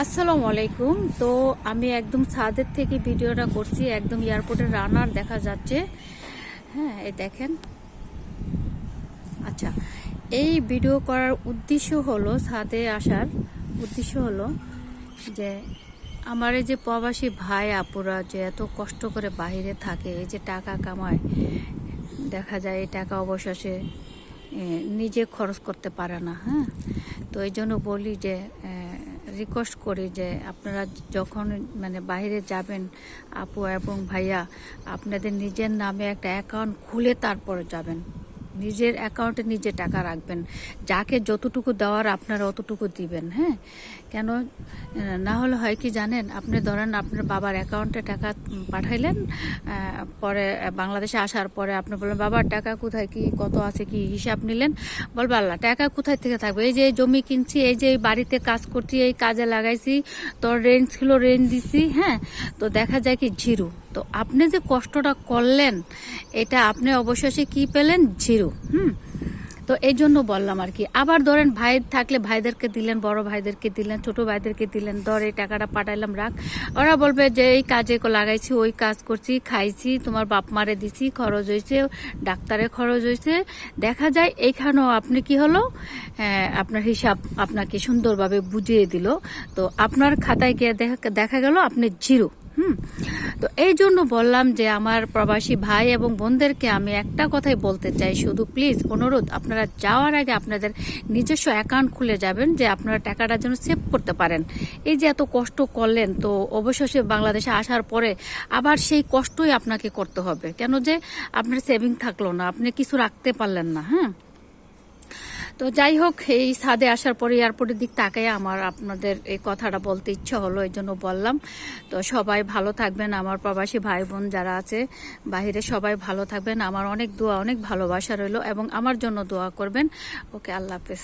আসসালামু আলাইকুম। তো আমি একদম ছাদের থেকে ভিডিওটা করছি, একদম এয়ারপোর্টের রানার দেখা যাচ্ছে। হ্যাঁ, এই দেখেন। আচ্ছা, এই ভিডিও করার উদ্দেশ্য হলো, ছাদে আসার উদ্দেশ্য হলো যে আমার এই যে প্রবাসী ভাই আপুরা যে এত কষ্ট করে বাইরে থাকে, এই যে টাকা কামায়, দেখা যায় এই টাকা অবশেষে নিজে খরচ করতে পারে না। হ্যাঁ, তো এই জন্য বলি যে রিকোয়েস্ট করি যে আপনারা যখন মানে বাইরে যাবেন আপু এবং ভাইয়া, আপনাদের নিজের নামে একটা অ্যাকাউন্ট খুলে তারপরে যাবেন। নিজের অ্যাকাউন্টে নিজে টাকা রাখবেন, যাকে যতটুকু দেওয়ার আপনারা অতটুকু দিবেন। হ্যাঁ, কেন না হলে হয় কি জানেন, আপনি ধরেন আপনার বাবার অ্যাকাউন্টে টাকা পাঠাইলেন, পরে বাংলাদেশে আসার পরে আপনি বললেন বাবার টাকা কোথায়, কি কত আছে, কি হিসাব নিলেন, বলবে আল্লাহ টাকা কোথায় থেকে থাকবে, এই যে জমি কিনছি, এই যে বাড়িতে কাজ করছি, এই কাজে লাগাইছি, তোর রেন্ট ছিল রেন্ট দিছি। হ্যাঁ, তো দেখা যায় কি জিরো। তো আপনি যে কষ্টটা করলেন, এটা আপনি অবশেষে কি পেলেন? জিরো। তো এই জন্য বললাম আর কি। আবার ধরেন ভাই থাকলে ভাইদেরকে দিলেন, বড় ভাইদেরকে দিলেন, ছোট ভাইদেরকে দিলেন, ধর এই টাকাটা পাঠাইলাম, রাখ। ওরা বলবে যে এই কাজে লাগাইছি, ওই কাজ করছি, খাইছি, তোমার বাপ মারে দিছি, খরচ হয়েছে, ডাক্তারে খরচ হয়েছে। দেখা যায় এইখানেও আপনি কি হলো, আপনার হিসাব আপনাকে সুন্দরভাবে বুঝিয়ে দিল। তো আপনার খাতায় গিয়ে দেখা গেল আপনি জিরো। তো এই জন্য বললাম যে আমার প্রবাসী ভাই এবং বোনদেরকে আমি একটা কথাই বলতে চাই, শুধু প্লিজ অনুরোধ, আপনারা যাওয়ার আগে আপনাদের নিজস্ব অ্যাকাউন্ট খুলে যাবেন, যে আপনারা টাকাটা যেন সেভ করতে পারেন। এই যে এত কষ্ট করলেন, তো অবশেষে বাংলাদেশে আসার পরে আবার সেই কষ্টই আপনাকে করতে হবে, কেন যে আপনার সেভিং থাকলো না, আপনি কিছু রাখতে পারলেন না। হ্যাঁ, তো যাই হোক, এই ছাদে আসার পরে এয়ারপোর্টের দিক তাকাই আমার আপনাদের এই কথাটা বলতে ইচ্ছা হলো, এই জন্য বললাম। তো সবাই ভালো থাকবেন, আমার প্রবাসী ভাই বোন যারা আছে বাহিরে, সবাই ভালো থাকবেন। আমার অনেক দোয়া, অনেক ভালোবাসা রইলো, এবং আমার জন্য দোয়া করবেন। ওকে, আল্লাহ হাফেজ।